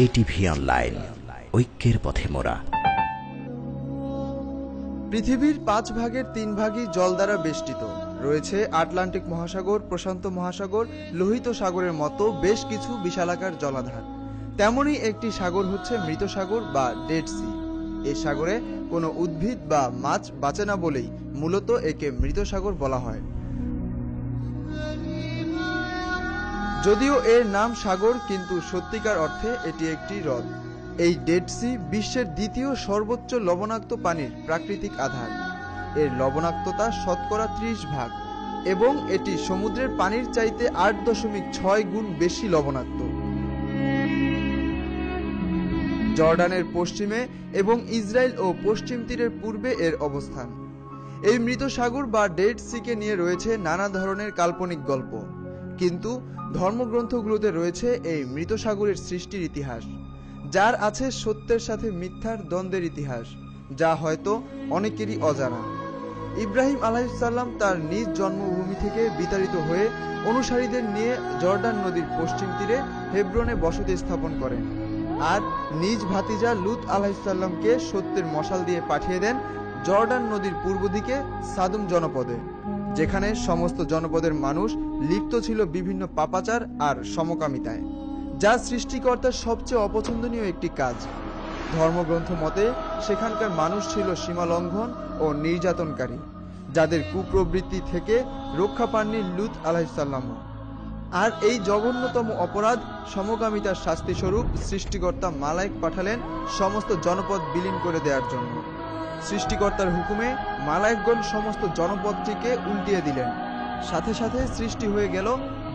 JTV online, ঐক্যের পথে মোরা। পৃথিবীর 5 ভাগের 3 ভাগই জল দ্বারা বেষ্টিত। রয়েছে আটলান্টিক মহাসাগর, প্রশান্ত মহাসাগর, লোহিত সাগরের মতো বেশ কিছু বিশালাকার জলাধার। তেমনই একটি সাগর হচ্ছে মৃত সাগর বা ডেড সি। এই সাগরে কোনো উদ্ভিদ বা মাছ বাঁচে না বলেই মূলত একে মৃত সাগর বলা হয়। যদিও এর নাম সাগর, কিন্তু সত্যিকার অর্থে এটি একটি হ্রদ। এই ডেড সি বিশ্বের দ্বিতীয় সর্বোচ্চ লবণাক্ত পানির প্রাকৃতিক আধার। এর লবণাক্ততা শতকরা 30 ভাগ এবং এটি সমুদ্রের পানির চাইতে 8.6 গুণ বেশি লবণাক্ত। জর্ডানের পশ্চিমে এবং ইসরায়েল ও পশ্চিম তীরের পূর্বে এর অবস্থান। এই মৃত সাগর বা ডেড সিকে নিয়ে রয়েছে নানা ধরনের কাল্পনিক গল্প, কিন্তু ধর্মগ্রন্থগুলোতে রয়েছে এই মৃত সাগরের সৃষ্টির ইতিহাস, যার আছে সত্যের সাথে মিথ্যার দ্বন্দ্বের ইতিহাস, যা হয়তো অনেকেরই অজানা। ইব্রাহিম আলাইহিসসালাম তার নিজ জন্মভূমি থেকে বিতাড়িত হয়ে অনুসারীদের নিয়ে জর্ডান নদীর পশ্চিম তীরে হেব্রনে বসতি স্থাপন করেন, আর নিজ ভাতিজা লূত আলাইহিসসালামকে সত্যের মশাল দিয়ে পাঠিয়ে দেন জর্ডান নদীর পূর্ব দিকে সাদুম জনপদে, যেখানে সমস্ত জনপদের মানুষ লিপ্ত ছিল বিভিন্ন পাপাচার আর সমকামিতায়, যা সৃষ্টিকর্তার সবচেয়ে অপছন্দনীয় একটি কাজ। ধর্মগ্রন্থ মতে সেখানকার মানুষ ছিল সীমালঙ্ঘন ও নির্যাতনকারী, যাদের কুপ্রবৃত্তি থেকে রক্ষা পাননি লূত আলাইহিসসালামও। আর এই জঘন্যতম অপরাধ সমকামিতার শাস্তিস্বরূপ সৃষ্টিকর্তা মালায়েক পাঠালেন সমস্ত জনপদ বিলীন করে দেওয়ার জন্য। সৃষ্টিকর্তার হুকুমে মালায়েকগণ সমস্ত জনপদটিকে উল্টিয়ে দিলেন। সাথে সাথে সৃষ্টি হয়ে গেল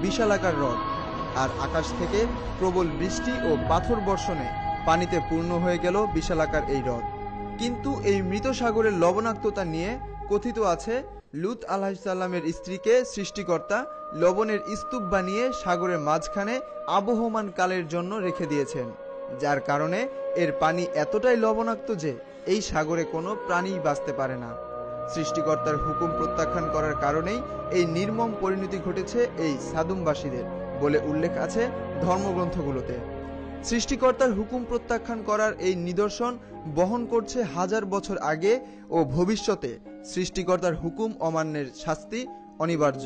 বিশালাকার হ্রদ, আর আকাশ থেকে প্রবল বৃষ্টি ও পাথর বর্ষণে পানিতে পূর্ণ হয়ে গেল বিশালাকার এই হ্রদ। কিন্তু এই মৃত সাগরের লবণাক্ততা নিয়ে কথিত আছে লূত আলাইহিসসালামের স্ত্রীকে সৃষ্টিকর্তা লবণের স্তূপ বানিয়ে সাগরের মাঝখানে আবহমান কালের জন্য রেখে দিয়েছেন, যার কারণে এর পানি এতটাই লবণাক্ত যে এই সাগরে কোনো প্রাণী বাঁচতে পারে না। সৃষ্টিকর্তার হুকুম প্রত্যাখ্যান করার কারণেই এই নির্মম পরিণতি ঘটেছে এই সাদুমবাসীদের বলে উল্লেখ আছে ধর্মগ্রন্থগুলোতে। সৃষ্টিকর্তার হুকুম প্রত্যাখ্যান করার এই নিদর্শন বহন করছে হাজার বছর আগে ও ভবিষ্যতে সৃষ্টিকর্তার হুকুম অমান্যের শাস্তি অনিবার্য।